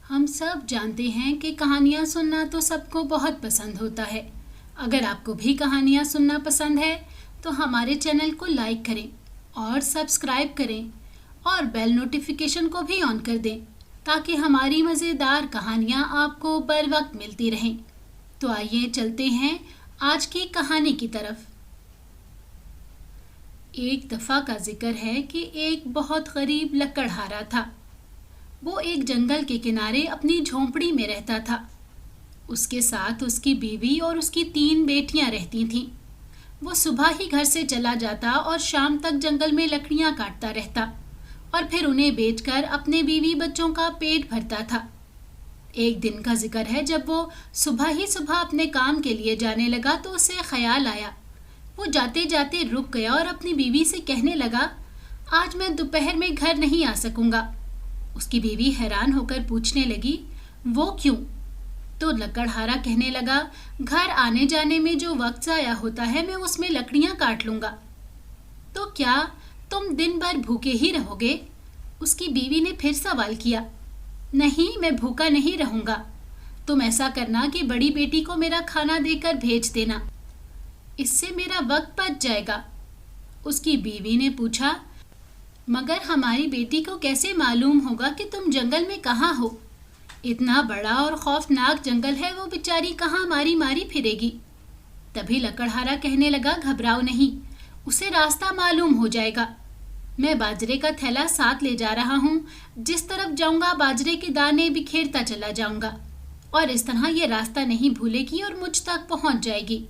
ہم سب جانتے ہیں کہ کہانیاں سننا تو سب کو بہت پسند ہوتا ہے۔ اگر آپ کو بھی کہانیاں سننا پسند ہے تو ہمارے چینل کو لائک کریں اور سبسکرائب کریں اور بیل نوٹیفیکیشن کو بھی آن کر دیں تاکہ ہماری مزیدار کہانیاں آپ کو بر وقت ملتی رہیں۔ تو آئیے چلتے ہیں آج کی کہانی کی طرف۔ ایک دفعہ کا ذکر ہے کہ ایک بہت غریب لکڑہارا تھا۔ وہ ایک جنگل کے کنارے اپنی جھونپڑی میں رہتا تھا۔ اس کے ساتھ اس کی بیوی اور اس کی 3 بیٹیاں رہتی تھیں۔ وہ صبح ہی گھر سے چلا جاتا اور شام تک جنگل میں لکڑیاں کاٹتا رہتا اور پھر انہیں بیچ کر اپنے بیوی بچوں کا پیٹ بھرتا تھا۔ ایک دن کا ذکر ہے جب وہ صبح اپنے کام کے لیے جانے لگا تو اسے خیال آیا۔ وہ جاتے جاتے رک گیا اور اپنی بیوی سے کہنے لگا، آج میں دوپہر میں گھر نہیں آ سکوں گا۔ اس کی بیوی حیران ہو کر پوچھنے لگی، وہ کیوں؟ تو لکڑہارا کہنے لگا، گھر آنے جانے میں جو وقت ضائع ہوتا ہے میں اس میں لکڑیاں کاٹ لوں گا۔ تو کیا تم دن بھر بھوکے ہی رہو گے؟ اس کی بیوی نے پھر سوال کیا۔ نہیں، میں بھوکا نہیں رہوں گا۔ تم ایسا کرنا کہ بڑی بیٹی کو میرا کھانا دے کر بھیج دینا، اس سے میرا وقت بچ جائے گا۔ اس کی بیوی نے پوچھا، مگر ہماری بیٹی کو کیسے معلوم ہوگا کہ تم جنگل میں کہاں ہو؟ اتنا بڑا اور خوفناک جنگل ہے، وہ بیچاری کہاں ماری ماری پھرے گی۔ تبھی لکڑہارا کہنے لگا، گھبراؤ نہیں، اسے راستہ معلوم ہو جائے گا۔ میں باجرے کا تھیلا ساتھ لے جا رہا ہوں، جس طرف جاؤں گا باجرے کے دانے بکھیرتا چلا جاؤں گا اور اس طرح یہ راستہ نہیں بھولے گی اور مجھ تک پہنچ جائے گی۔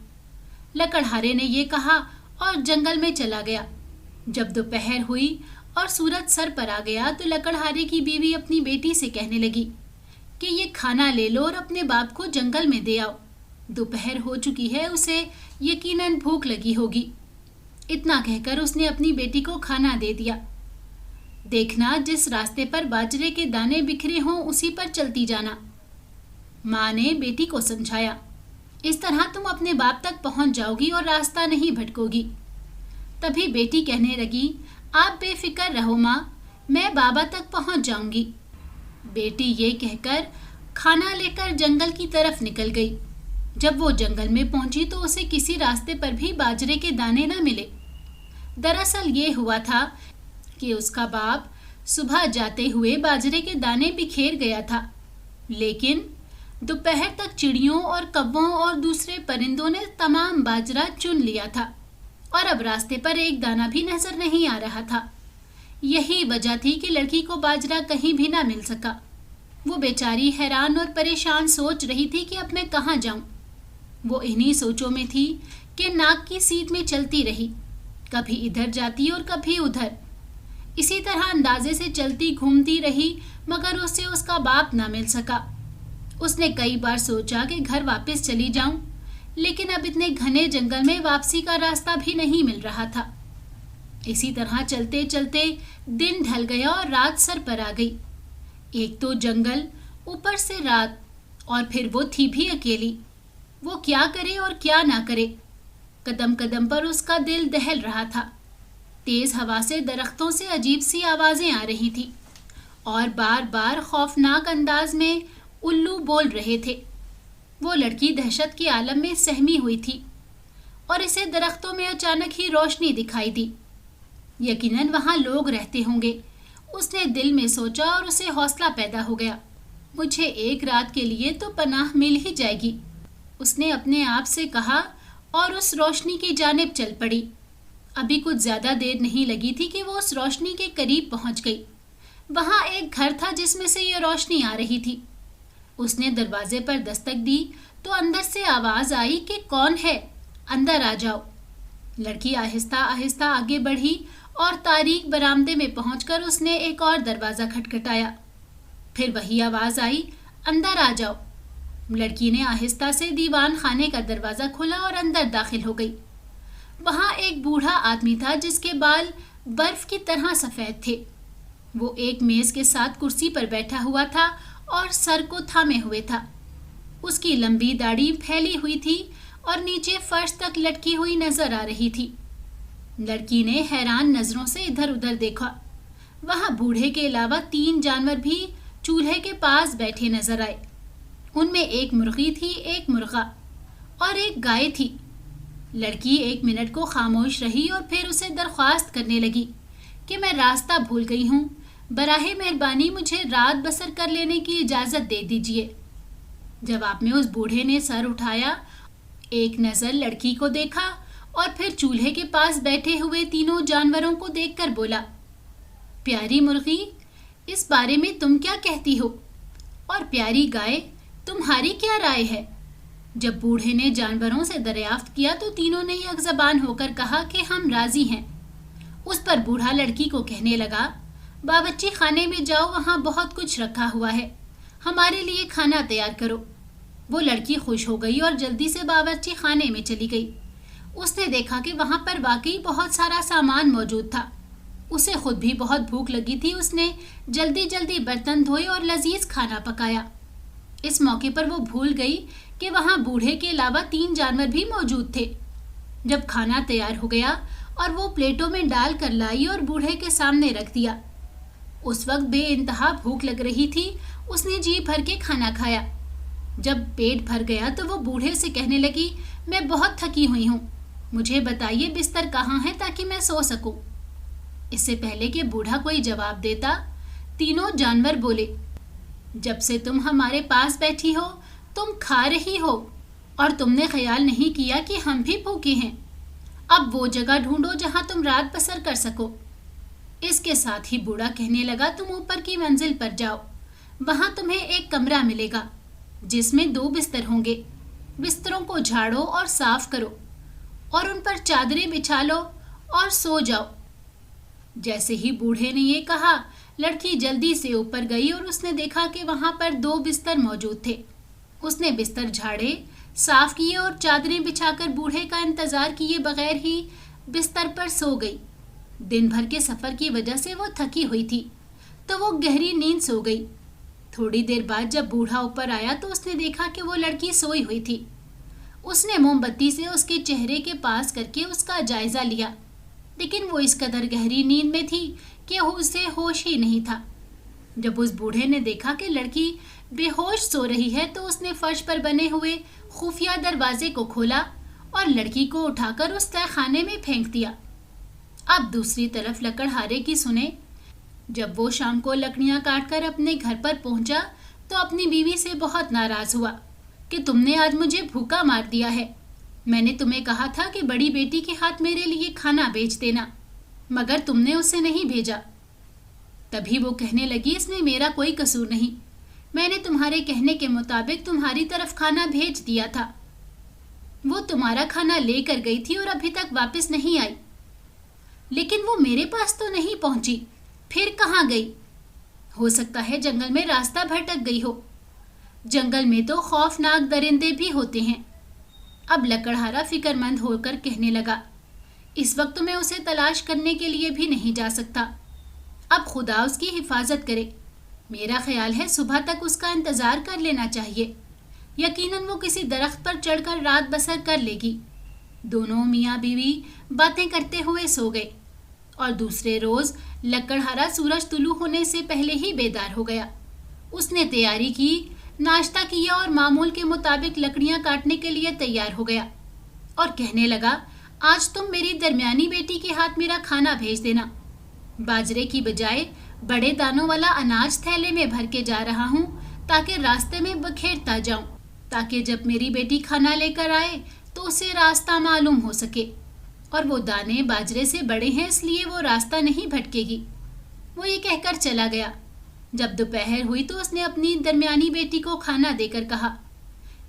لکڑہارے نے یہ کہا اور جنگل میں چلا گیا۔ جب دوپہر ہوئی اور سورج سر پر آ گیا تو لکڑہارے کی بیوی اپنی بیٹی سے کہنے لگی کہ یہ کھانا لے لو اور اپنے باپ کو جنگل میں دے آؤ۔ دوپہر ہو چکی ہے، اسے یقیناً بھوک لگی ہوگی۔ اتنا کہہ کر اس نے اپنی بیٹی کو کھانا دے دیا۔ دیکھنا، جس راستے پر باجرے کے دانے بکھرے ہوں اسی پر چلتی جانا۔ ماں نے بیٹی کو سمجھایا، اس طرح تم اپنے باپ تک پہنچ جاؤ گی اور راستہ نہیں بھٹکو گی۔ تبھی بیٹی کہنے لگی، آپ بے فکر رہو ماں، میں بابا تک پہنچ جاؤں گی۔ بیٹی یہ کہہ کر کھانا لے کر جنگل کی طرف نکل گئی۔ جب وہ جنگل میں پہنچی تو اسے کسی راستے پر بھی باجرے کے دانے نہ ملے۔ دراصل یہ ہوا تھا کہ اس کا باپ صبح جاتے ہوئے باجرے کے دانے بکھیر گیا تھا، لیکن دوپہر تک چڑیوں اور کووں اور دوسرے پرندوں نے تمام باجرہ چن لیا تھا اور اب راستے پر ایک دانہ بھی نظر نہیں آ رہا تھا۔ یہی وجہ تھی کہ لڑکی کو باجرہ کہیں بھی نہ مل سکا۔ وہ بیچاری حیران اور پریشان سوچ رہی تھی کہ اب میں کہاں جاؤں۔ وہ انہی سوچوں میں تھی کہ ناک کی سیٹ میں چلتی رہی، کبھی ادھر جاتی اور کبھی ادھر۔ اسی طرح اندازے سے چلتی گھومتی رہی مگر اسے اس کا باپ نہ مل سکا۔ اس نے کئی بار سوچا کہ گھر واپس چلی جاؤں، لیکن اب اتنے گھنے جنگل میں واپسی کا راستہ بھی نہیں مل رہا تھا۔ اسی طرح چلتے چلتے دن ڈھل گیا اور رات سر پر آ گئی۔ ایک تو جنگل، اوپر سے رات، اور پھر وہ تھی بھی اکیلی۔ وہ کیا کرے اور کیا نہ کرے؟ قدم قدم پر اس کا دل دہل رہا تھا۔ تیز ہوا سے درختوں سے عجیب سی آوازیں آ رہی تھی اور بار بار خوفناک انداز میں الو بول رہے تھے۔ وہ لڑکی دہشت کے عالم میں سہمی ہوئی تھی اور اسے درختوں میں اچانک ہی روشنی دکھائی دی۔ یقیناً وہاں لوگ رہتے ہوں گے، اس نے دل میں سوچا اور اسے حوصلہ پیدا ہو گیا۔ مجھے ایک رات کے لیے تو پناہ مل ہی جائے گی، اس نے اپنے آپ سے کہا اور اس روشنی کی جانب چل پڑی۔ ابھی کچھ زیادہ دیر نہیں لگی تھی کہ وہ اس روشنی کے قریب پہنچ گئی۔ وہاں ایک گھر تھا جس میں سے یہ روشنی آ رہی تھی۔ اس نے دروازے پر دستک دی تو اندر سے آواز آئی کہ کون ہے؟ اندر آ جاؤ۔ لڑکی آہستہ آہستہ آگے بڑھی اور تاریک برآمدے میں پہنچ کر اس نے ایک اور دروازہ کھٹکھٹایا۔ پھر وہی آواز آئی، اندر آ جاؤ۔ لڑکی نے آہستہ سے دیوان خانے کا دروازہ کھولا اور اندر داخل ہو گئی۔ وہاں ایک بوڑھا آدمی تھا جس کے بال برف کی طرح سفید تھے۔ وہ ایک میز کے ساتھ کرسی پر بیٹھا ہوا تھا اور سر کو تھامے ہوئے تھا۔ اس کی لمبی داڑھی پھیلی ہوئی تھی اور نیچے فرش تک لٹکی ہوئی نظر آ رہی تھی۔ لڑکی نے حیران نظروں سے ادھر ادھر دیکھا۔ وہاں بوڑھے کے علاوہ 3 جانور بھی چولہے کے پاس بیٹھے نظر آئے۔ ان میں ایک مرغی تھی، ایک مرغا اور ایک گائے تھی۔ لڑکی 1 منٹ کو خاموش رہی اور پھر اسے درخواست کرنے لگی کہ میں راستہ بھول گئی ہوں، براہ مہربانی مجھے رات بسر کر لینے کی اجازت دے دیجیے۔ جواب میں اس بوڑھے نے سر اٹھایا، ایک نظر لڑکی کو دیکھا اور پھر چولہے کے پاس بیٹھے ہوئے تینوں جانوروں کو دیکھ کر بولا، پیاری مرغی، اس بارے میں تم کیا کہتی ہو؟ اور پیاری گائے، تمہاری کیا رائے ہے؟ جب بوڑھے نے جانوروں سے دریافت کیا تو تینوں نے یک زبان ہو کر کہا کہ ہم راضی ہیں۔ اس پر بوڑھا لڑکی کو کہنے لگا، باورچی خانے میں جاؤ، وہاں بہت کچھ رکھا ہوا ہے، ہمارے لیے کھانا تیار کرو۔ وہ لڑکی خوش ہو گئی اور جلدی سے باورچی خانے میں چلی گئی۔ اس نے دیکھا کہ وہاں پر واقعی بہت سارا سامان موجود تھا۔ اسے خود بھی بہت بھوک لگی تھی۔ اس نے جلدی جلدی برتن دھوئے اور لذیذ کھانا پکایا۔ اس موقع پر وہ بھول گئی کہ وہاں بوڑھے کے علاوہ 3 جانور بھی موجود تھے۔ جب کھانا تیار ہو گیا اور وہ پلیٹوں میں ڈال کر لائی اور بوڑھے کے سامنے رکھ دیا، اس وقت بے انتہا بھوک لگ رہی تھی۔ اس نے جی بھر کے کھانا کھایا۔ جب پیٹ بھر گیا تو وہ بوڑھے سے کہنے لگی، میں بہت تھکی ہوئی ہوں، مجھے بتائیے بستر کہاں ہے تاکہ میں سو سکوں۔ اس سے پہلے کہ بوڑھا کوئی جواب دیتا، تینوں جانور بولے، جب سے تم ہمارے پاس بیٹھی ہو تم کھا رہی ہو اور تم نے خیال نہیں کیا کہ ہم بھی بھوکے ہیں۔ اب وہ جگہ ڈھونڈو جہاں تم رات بسر کر سکو۔ اس کے ساتھ ہی بوڑھا کہنے لگا، تم اوپر کی منزل پر جاؤ، وہاں تمہیں ایک کمرہ ملے گا جس میں 2 بستر ہوں گے۔ بستروں کو جھاڑو اور صاف کرو اور ان پر چادریں بچھا لو اور سو جاؤ۔ جیسے ہی بوڑھے نے یہ کہا، لڑکی جلدی سے اوپر گئی اور اس نے دیکھا کہ وہاں پر 2 بستر موجود تھے۔ اس نے بستر جھاڑے، صاف کیے اور چادریں بچھا کر بوڑھے کا انتظار کیے بغیر ہی بستر پر سو گئی۔ دن بھر کے سفر کی وجہ سے وہ تھکی ہوئی تھی تو وہ گہری نیند سو گئی۔ تھوڑی دیر بعد جب بوڑھا اوپر آیا تو اس نے دیکھا کہ وہ لڑکی سوئی ہوئی تھی۔ اس نے موم بتی سے اس کے چہرے کے پاس کر کے اس کا جائزہ لیا، لیکن وہ اس قدر گہری نیند میں تھی کہ اسے ہوش ہی نہیں تھا۔ جب اس بوڑھے نے دیکھا کہ لڑکی بے ہوش سو رہی ہے تو اس نے فرش پر بنے ہوئے خفیہ دروازے کو کھولا اور لڑکی کو اٹھا کر اس تہہ خانے میں پھینک دیا۔ اب دوسری طرف لکڑہارے کی سنیں۔ جب وہ شام کو لکڑیاں کاٹ کر اپنے گھر پر پہنچا تو اپنی بیوی سے بہت ناراض ہوا کہ تم نے آج مجھے بھوکا مار دیا ہے۔ میں نے تمہیں کہا تھا کہ بڑی بیٹی کے ہاتھ میرے لیے کھانا بھیج دینا، مگر تم نے اسے نہیں بھیجا۔ تبھی وہ کہنے لگی، اس میں میرا کوئی قصور نہیں، میں نے تمہارے کہنے کے مطابق تمہاری طرف کھانا بھیج دیا تھا۔ وہ تمہارا کھانا لے کر گئی تھی اور ابھی تک واپس نہیں آئی۔ لیکن وہ میرے پاس تو نہیں پہنچی، پھر کہاں گئی؟ ہو سکتا ہے جنگل میں راستہ بھٹک گئی ہو۔ جنگل میں تو خوفناک درندے بھی ہوتے ہیں۔ اب لکڑہارا فکر مند ہو کر کہنے لگا، اس وقت میں اسے تلاش کرنے کے لیے بھی نہیں جا سکتا۔ اب خدا اس کی حفاظت کرے۔ میرا خیال ہے صبح تک اس کا انتظار کر لینا چاہیے، یقیناً وہ کسی درخت پر چڑھ کر رات بسر کر لے گی۔ دونوں میاں بیوی باتیں کرتے ہوئے سو گئے اور دوسرے روز لکڑہارا سورج طلوع ہونے سے پہلے ہی بیدار ہو گیا۔ اس نے تیاری کی، ناشتہ کیا اور معمول کے مطابق لکڑیاں کاٹنے کے لیے تیار ہو گیا اور کہنے لگا، آج تم میری درمیانی بیٹی کے ہاتھ میرا کھانا بھیج دینا۔ باجرے کی بجائے بڑے دانوں والا اناج تھیلے میں بھر کے جا رہا ہوں تاکہ راستے میں بکھیرتا جاؤں، تاکہ جب میری بیٹی کھانا لے کر آئے تو اسے راستہ معلوم ہو سکے، اور وہ دانے باجرے سے بڑے ہیں اس لیے وہ راستہ نہیں بھٹکے گی۔ وہ یہ کہہ کر چلا گیا۔ جب دوپہر ہوئی تو اس نے اپنی درمیانی بیٹی کو کھانا دے کر کہا،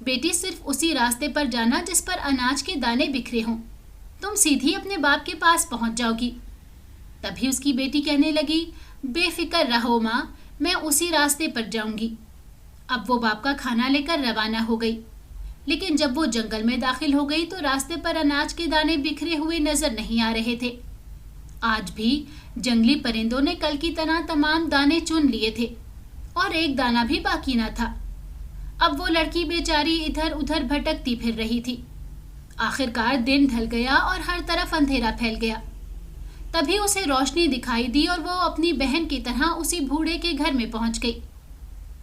بیٹی صرف اسی راستے پر جانا جس پر اناج کے دانے بکھرے ہوں، تم سیدھی اپنے باپ کے پاس پہنچ جاؤ گی۔ تبھی اس کی بیٹی کہنے لگی، بے فکر رہو ماں، میں اسی راستے پر جاؤں گی۔ اب وہ باپ کا کھانا لے کر روانہ ہو گئی، لیکن جب وہ جنگل میں داخل ہو گئی تو راستے پر اناج کے دانے بکھرے ہوئے نظر نہیں آ رہے تھے۔ آج بھی جنگلی پرندوں نے کل کی طرح تمام دانے چن لیے تھے اور ایک دانہ بھی باقی نہ تھا۔ اب وہ لڑکی بیچاری ادھر ادھر بھٹکتی پھر رہی تھی۔ آخرکار دن ڈھل گیا اور ہر طرف اندھیرا پھیل گیا۔ تبھی اسے روشنی دکھائی دی اور وہ اپنی بہن کی طرح اسی بوڑھے کے گھر میں پہنچ گئی۔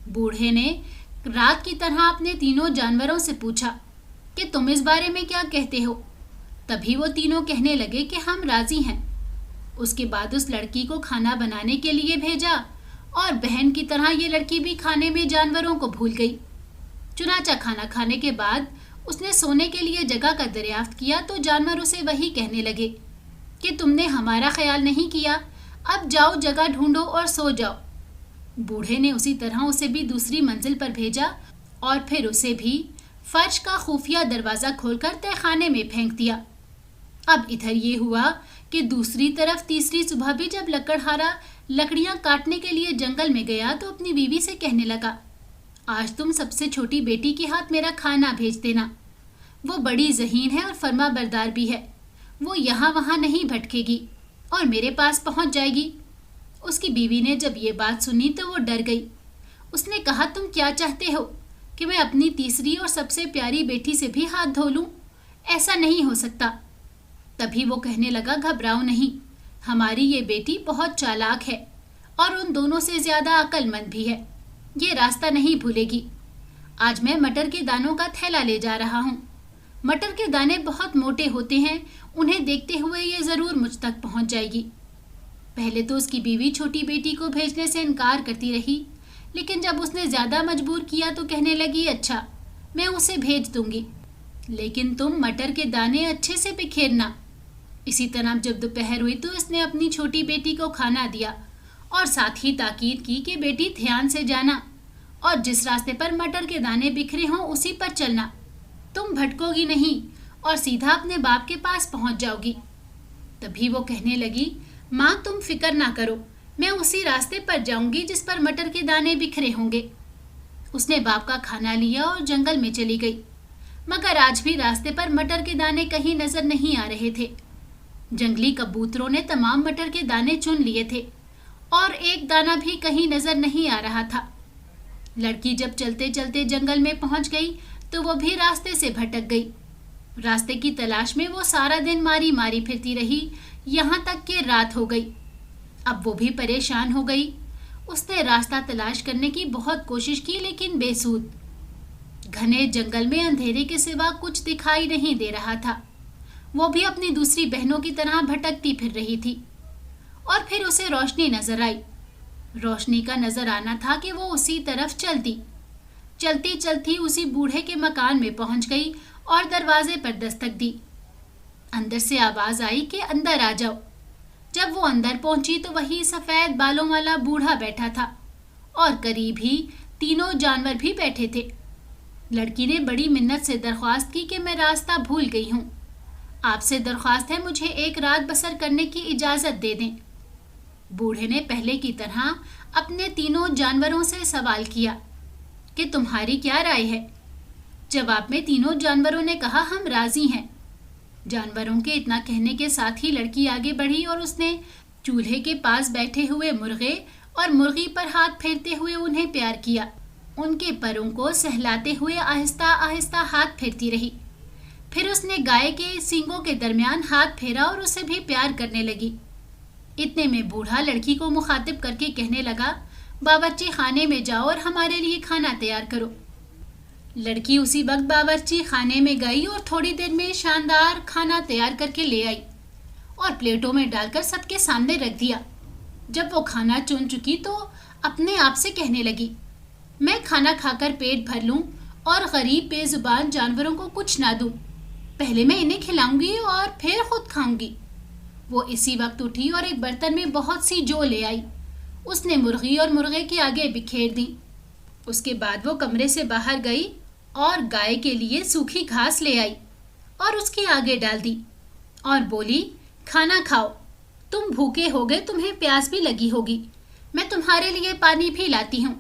بوڑھے نے رات کی طرح اپنے تینوں جانوروں سے پوچھا کہ تم اس بارے میں کیا کہتے ہو؟ تبھی وہ تینوں کہنے لگے کہ ہم راضی ہیں۔ اس کے بعد اس لڑکی کو کھانا بنانے کے لیے بھیجا اور بہن کی طرح یہ لڑکی بھی کھانے میں جانوروں کو بھول گئی۔ چنانچہ کھانا کھانے کے بعد اس نے سونے کے لیے جگہ کا دریافت کیا تو جانور اسے وہی کہنے لگے کہ تم نے ہمارا خیال نہیں کیا، اب جاؤ جگہ ڈھونڈو اور سو جاؤ۔ بوڑھے نے اسی طرح اسے بھی دوسری منزل پر بھیجا اور پھر اسے بھی فرش کا خفیہ دروازہ کھول کر تہہ خانے میں پھینک دیا۔ اب ادھر یہ ہوا کہ دوسری طرف تیسری صبح بھی جب لکڑہارا لکڑیاں کاٹنے کے لیے جنگل میں گیا تو اپنی بیوی سے کہنے لگا، آج تم سب سے چھوٹی بیٹی کے ہاتھ میرا کھانا بھیج دینا، وہ بڑی ذہین ہے اور فرما بردار بھی ہے، وہ یہاں وہاں نہیں بھٹکے گی اور میرے پاس پہنچ جائے گی۔ اس کی بیوی نے جب یہ بات سنی تو وہ ڈر گئی۔ اس نے کہا، تم کیا چاہتے ہو کہ میں اپنی تیسری اور سب سے پیاری بیٹی سے بھی ہاتھ دھو لوں؟ ایسا نہیں ہو سکتا۔ تبھی وہ کہنے لگا، گھبراؤ نہیں، ہماری یہ بیٹی بہت چالاک ہے اور ان دونوں سے زیادہ عقل مند بھی ہے، یہ راستہ نہیں بھولے گی۔ آج میں مٹر کے دانوں کا تھیلا لے جا رہا ہوں، مٹر کے دانے بہت موٹے ہوتے ہیں، انہیں دیکھتے ہوئے یہ ضرور مجھ تک پہنچ جائے گی۔ پہلے تو اس کی بیوی چھوٹی بیٹی کو بھیجنے سے انکار کرتی رہی، لیکن جب اس نے زیادہ مجبور کیا تو کہنے لگی، اچھا میں اسے بھیج دوں گی، لیکن تم مٹر کے دانے اچھے سے بکھیرنا۔ اسی طرح جب دوپہر ہوئی تو اس نے اپنی چھوٹی بیٹی کو کھانا دیا اور ساتھ ہی تاکید کی کہ بیٹی دھیان سے جانا اور جس راستے پر مٹر کے دانے بکھرے ہوں اسی پر چلنا، تم بھٹکو گی نہیں اور سیدھا اپنے باپ کے پاس پہنچ جاؤ گی۔ تبھی وہ کہنے لگی، ماں تم فکر نہ کرو، میں اسی راستے پر جاؤں گی جس پر مٹر کے دانے بکھرے ہوں گے۔ اس نے باپ کا کھانا لیا اور جنگل میں چلی گئی، مگر آج بھی راستے پر مٹر کے دانے کہیں نظر نہیں آ رہے تھے۔ جنگلی کبوتروں نے تمام مٹر کے دانے چن لیے تھے اور ایک دانہ بھی کہیں نظر نہیں آ رہا تھا۔ لڑکی جب چلتے چلتے جنگل میں پہنچ گئی تو وہ بھی راستے سے بھٹک گئی۔ راستے کی تلاش میں وہ سارا دن ماری ماری پھرتی رہی، یہاں تک کہ رات ہو گئی۔ اب وہ بھی پریشان ہو گئی۔ اس نے راستہ تلاش کرنے کی بہت کوشش کی لیکن بے سود۔ گھنے جنگل میں اندھیرے کے سوا کچھ دکھائی نہیں دے رہا تھا۔ وہ بھی اپنی دوسری بہنوں کی طرح بھٹکتی پھر رہی تھی اور پھر اسے روشنی نظر آئی۔ روشنی کا نظر آنا تھا کہ وہ اسی طرف چلتی چلتی اسی بوڑھے کے مکان میں پہنچ گئی اور دروازے پر دستک دی۔ اندر سے آواز آئی کہ اندر آ جاؤ۔ جب وہ اندر پہنچی تو وہی سفید بالوں والا بوڑھا بیٹھا تھا اور قریب ہی تینوں جانور بھی بیٹھے تھے۔ لڑکی نے بڑی منت سے درخواست کی کہ میں راستہ بھول گئی ہوں، آپ سے درخواست ہے مجھے ایک رات بسر کرنے کی اجازت دے دیں۔ بوڑھے نے پہلے کی طرح اپنے تینوں جانوروں سے سوال کیا کہ تمہاری کیا رائے ہے؟ جواب میں تینوں جانوروں نے کہا، ہم راضی ہیں۔ جانوروں کے اتنا کہنے کے ساتھ ہی لڑکی آگے بڑھی اور اس نے چولہے کے پاس بیٹھے ہوئے مرغے اور مرغی پر ہاتھ پھیرتے ہوئے انہیں پیار کیا۔ ان کے پروں کو سہلاتے ہوئے آہستہ آہستہ ہاتھ پھیرتی رہی۔ پھر اس نے گائے کے سینگوں کے درمیان ہاتھ پھیرا اور اسے بھی پیار کرنے لگی۔ اتنے میں بوڑھا لڑکی کو مخاطب کر کے کہنے لگا، باورچی خانے میں جاؤ اور ہمارے لیے کھانا تیار کرو۔ لڑکی اسی وقت باورچی خانے میں گئی اور تھوڑی دیر میں شاندار کھانا تیار کر کے لے آئی اور پلیٹوں میں ڈال کر سب کے سامنے رکھ دیا۔ جب وہ کھانا چن چکی تو اپنے آپ سے کہنے لگی، میں کھانا کھا کر پیٹ بھر لوں اور غریب بے زبان جانوروں کو کچھ نہ دوں، پہلے میں انہیں کھلاؤں گی اور پھر خود کھاؤں گی۔ وہ اسی وقت اٹھی اور ایک برتن میں بہت سی جو لے آئی۔ اس نے مرغی اور مرغے کے آگے بکھیر دی۔ اس کے بعد وہ کمرے سے باہر گئی اور گائے کے لیے سوکھی گھاس لے آئی اور اس کے آگے ڈال دی اور بولی، کھانا کھاؤ، تم بھوکے ہوگے، تمہیں پیاس بھی لگی ہوگی، میں تمہارے لیے پانی بھی لاتی ہوں۔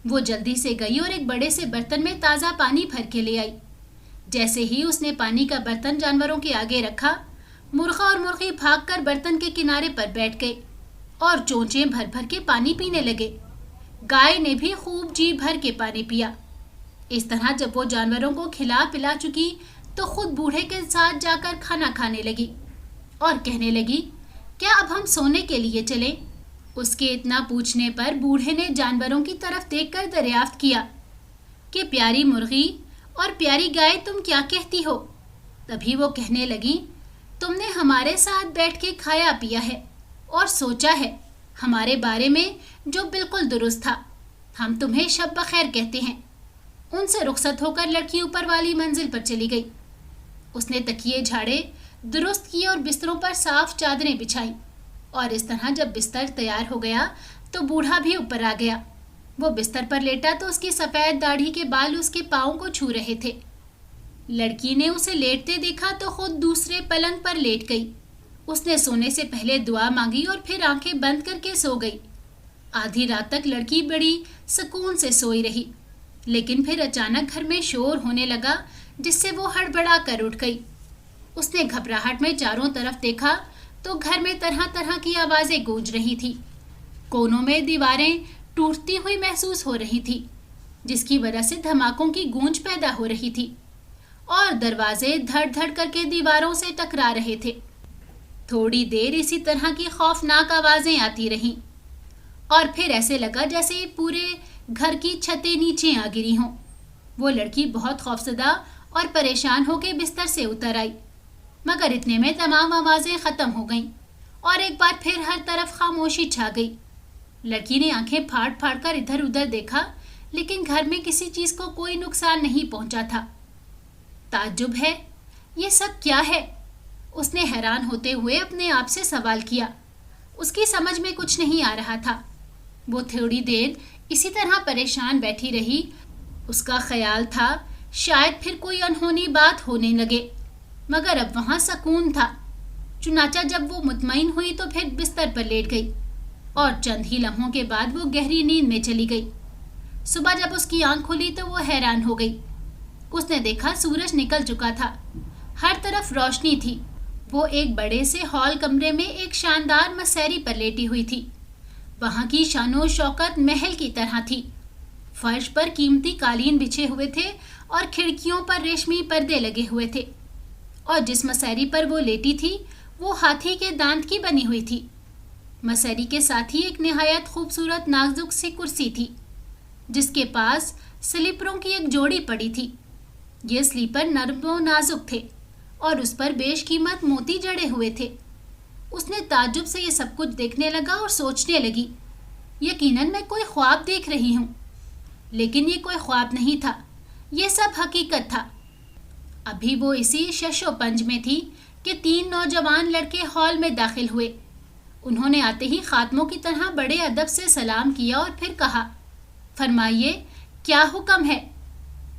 وہ جلدی سے گئی اور ایک بڑے سے برتن میں تازہ پانی بھر کے لے آئی۔ جیسے ہی اس نے پانی کا برتن جانوروں کے آگے رکھا، مرغا اور مرغی بھاگ کر برتن کے کنارے پر بیٹھ گئے اور چونچیں بھر بھر کے پانی پینے لگے۔ گائے نے بھی خوب جی بھر کے پانی پیا۔ اس طرح جب وہ جانوروں کو کھلا پلا چکی تو خود بوڑھے کے ساتھ جا کر کھانا کھانے لگی اور کہنے لگی، کیا اب ہم سونے کے لیے چلیں؟ اس کے اتنا پوچھنے پر بوڑھے نے جانوروں کی طرف دیکھ کر دریافت کیا کہ پیاری مرغی اور پیاری گائے تم کیا کہتی ہو؟ تبھی وہ کہنے لگی، تم نے ہمارے ساتھ بیٹھ کے کھایا پیا ہے اور سوچا ہے ہمارے بارے میں جو بالکل درست تھا۔ ہم تمہیں شب بخیر کہتے ہیں۔ ان سے رخصت ہو کر لڑکی اوپر والی منزل پر چلی گئی۔ اس نے تکیے جھاڑے درست کیے اور بستروں پر صاف چادریں بچھائیں، اور اس طرح جب بستر تیار ہو گیا تو بوڑھا بھی اوپر آ گیا۔ وہ بستر پر لیٹا تو اس کی سفید داڑھی کے بال اس کے پاؤں کو چھو رہے تھے۔ لڑکی نے اسے لیٹتے دیکھا تو خود دوسرے پلنگ پر لیٹ گئی۔ اس نے سونے سے پہلے دعا مانگی اور پھر آنکھیں بند کر کے سو گئی۔ آدھی رات تک لڑکی بڑی سکون سے سوئی رہی، لیکن پھر اچانک گھر میں شور ہونے لگا جس سے وہ ہڑبڑا کر اٹھ گئی۔ اس نے گھبراہٹ میں چاروں طرف دیکھا تو گھر میں طرح طرح کی آوازیں گونج رہی تھی۔ کونوں میں دیواریں ٹوٹتی ہوئی محسوس ہو رہی تھی، جس کی وجہ سے دھماکوں کی گونج پیدا ہو رہی تھی، اور دروازے دھڑ دھڑ کر کے دیواروں سے ٹکرا رہے تھے۔ تھوڑی دیر اسی طرح کی خوفناک آوازیں آتی رہیں، اور پھر ایسے لگا جیسے پورے گھر کی چھتیں نیچے آ گری ہوں۔ وہ لڑکی بہت خوفزدہ اور پریشان ہو کے بستر سے اتر آئی، مگر اتنے میں تمام آوازیں ختم ہو گئیں اور ایک بار پھر ہر طرف خاموشی چھا گئی۔ لڑکی نے آنکھیں پھاڑ پھاڑ کر ادھر ادھر دیکھا، لیکن گھر میں کسی چیز کو کوئی نقصان نہیں پہنچا تھا۔ تعجب ہے، یہ سب کیا ہے؟ اس نے حیران ہوتے ہوئے اپنے آپ سے سوال کیا۔ اس کی سمجھ میں کچھ نہیں آ رہا تھا۔ وہ تھوڑی دیر اسی طرح پریشان بیٹھی رہی۔ اس کا خیال تھا شاید پھر کوئی انہونی بات ہونے لگے، مگر اب وہاں سکون تھا۔ چنانچہ جب وہ مطمئن ہوئی تو پھر بستر پر لیٹ گئی، اور چند ہی لمحوں کے بعد وہ گہری نیند میں چلی گئی۔ صبح جب اس کی آنکھ کھلی تو وہ حیران ہو گئی۔ اس نے دیکھا سورج نکل چکا تھا، ہر طرف روشنی تھی۔ وہ ایک بڑے سے ہال کمرے میں ایک شاندار مسیری پر لیٹی ہوئی تھی۔ وہاں کی شان و شوکت محل کی طرح تھی۔ فرش پر قیمتی قالین بچھے ہوئے تھے اور کھڑکیوں پر ریشمی پردے لگے ہوئے تھے، اور جس مسیری پر وہ لیٹی تھی وہ ہاتھی کے دانت کی بنی ہوئی تھی۔ مسیری کے ساتھ ہی ایک نہایت خوبصورت نازک سی کرسی تھی، جس کے پاس سلیپروں کی ایک جوڑی پڑی تھی۔ یہ سلیپر نرم و نازک تھے اور اس پر بیش قیمت موتی جڑے ہوئے تھے۔ اس نے تعجب سے یہ سب کچھ دیکھنے لگا اور سوچنے لگی، یقیناً میں کوئی خواب دیکھ رہی ہوں، لیکن یہ کوئی خواب نہیں تھا، یہ سب حقیقت تھا۔ ابھی وہ اسی شش و پنج میں تھی کہ 3 نوجوان لڑکے ہال میں داخل ہوئے۔ انہوں نے آتے ہی خادموں کی طرح بڑے ادب سے سلام کیا اور پھر کہا، فرمائیے کیا حکم ہے؟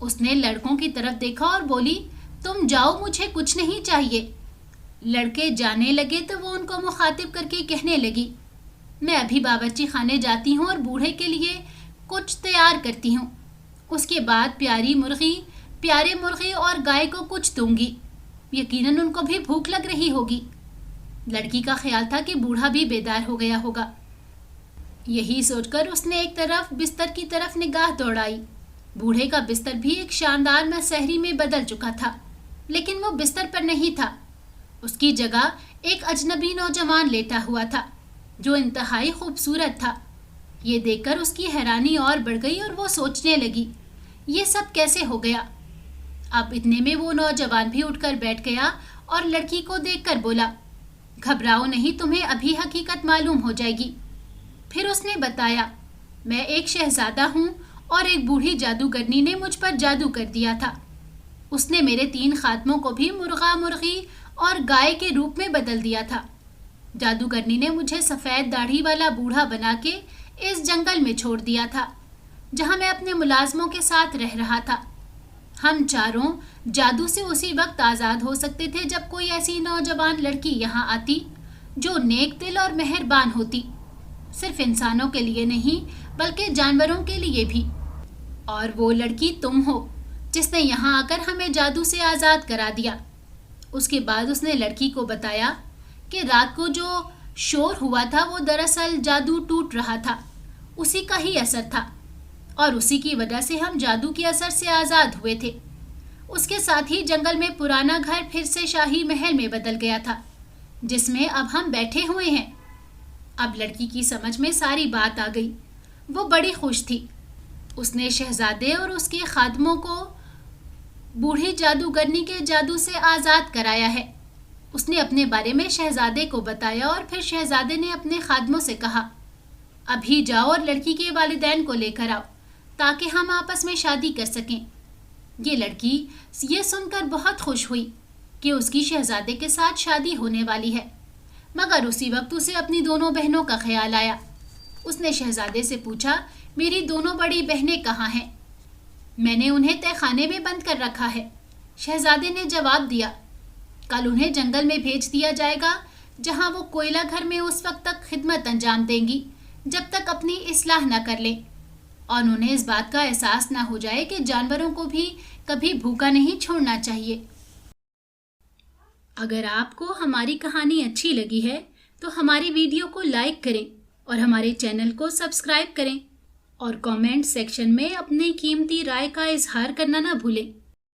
اس نے لڑکوں کی طرف دیکھا اور بولی، تم جاؤ، مجھے کچھ نہیں چاہیے۔ لڑکے جانے لگے تو وہ ان کو مخاطب کر کے کہنے لگی، میں ابھی باورچی خانے جاتی ہوں اور بوڑھے کے لیے کچھ تیار کرتی ہوں۔ اس کے بعد پیارے مرغی اور گائے کو کچھ دوں گی، یقیناً ان کو بھی بھوک لگ رہی ہوگی۔ لڑکی کا خیال تھا کہ بوڑھا بھی بیدار ہو گیا ہوگا۔ یہی سوچ کر اس نے ایک طرف بستر کی طرف نگاہ دوڑائی۔ بوڑھے کا بستر بھی ایک شاندار مسحری میں بدل چکا تھا، لیکن وہ بستر پر نہیں تھا۔ اس کی جگہ ایک اجنبی نوجوان لیٹا ہوا تھا، جو انتہائی خوبصورت تھا۔ یہ دیکھ کر اس کی حیرانی اور بڑھ گئی اور وہ سوچنے لگی، یہ سب کیسے ہو گیا؟ اب اتنے میں وہ نوجوان بھی اٹھ کر بیٹھ گیا اور لڑکی کو دیکھ کر بولا، گھبراؤ نہیں، تمہیں ابھی حقیقت معلوم ہو جائے گی۔ پھر اس نے بتایا، میں ایک شہزادہ ہوں اور ایک بوڑھی جادوگرنی نے مجھ پر جادو کر دیا تھا۔ اس نے میرے 3 خادموں کو بھی مرغا مرغی اور گائے کے روپ میں بدل دیا تھا۔ جادوگرنی نے مجھے سفید داڑھی والا بوڑھا بنا کے اس جنگل میں چھوڑ دیا تھا، جہاں میں اپنے ملازموں کے ساتھ رہ رہا تھا۔ ہم چاروں جادو سے اسی وقت آزاد ہو سکتے تھے جب کوئی ایسی نوجوان لڑکی یہاں آتی جو نیک دل اور مہربان ہوتی، صرف انسانوں کے لیے نہیں بلکہ جانوروں کے لیے بھی۔ اور وہ لڑکی تم ہو، جس نے یہاں آ کر ہمیں جادو سے آزاد کرا دیا۔ اس کے بعد اس نے لڑکی کو بتایا کہ رات کو جو شور ہوا تھا وہ دراصل جادو ٹوٹ رہا تھا، اسی کا ہی اثر تھا، اور اسی کی وجہ سے ہم جادو کے اثر سے آزاد ہوئے تھے۔ اس کے ساتھ ہی جنگل میں پرانا گھر پھر سے شاہی محل میں بدل گیا تھا، جس میں اب ہم بیٹھے ہوئے ہیں۔ اب لڑکی کی سمجھ میں ساری بات آ گئی۔ وہ بڑی خوش تھی۔ اس نے شہزادے اور اس کے خادموں کو بوڑھی جادوگرنی کے جادو سے آزاد کرایا ہے۔ اس نے اپنے بارے میں شہزادے کو بتایا اور پھر شہزادے نے اپنے خادموں سے کہا، ابھی جاؤ اور لڑکی کے والدین کو لے کر آؤ تاکہ ہم آپس میں شادی کر سکیں۔ یہ لڑکی یہ سن کر بہت خوش ہوئی کہ اس کی شہزادے کے ساتھ شادی ہونے والی ہے، مگر اسی وقت اسے اپنی دونوں بہنوں کا خیال آیا۔ اس نے شہزادے سے پوچھا، میری دونوں بڑی بہنیں کہاں ہیں؟ میں نے انہیں تہہ خانے میں بند کر رکھا ہے۔ شہزادے نے جواب دیا، کل انہیں جنگل میں بھیج دیا جائے گا جہاں وہ کوئلہ گھر میں اس وقت تک خدمت انجام دیں گی جب تک اپنی اصلاح نہ کر لیں اور انہیں اس بات کا احساس نہ ہو جائے کہ جانوروں کو بھی کبھی بھوکا نہیں چھوڑنا چاہیے۔ اگر آپ کو ہماری کہانی اچھی لگی ہے تو ہماری ویڈیو کو لائک کریں اور ہمارے چینل کو سبسکرائب کریں اور کامنٹ سیکشن میں اپنی قیمتی رائے کا اظہار کرنا نہ بھولیں۔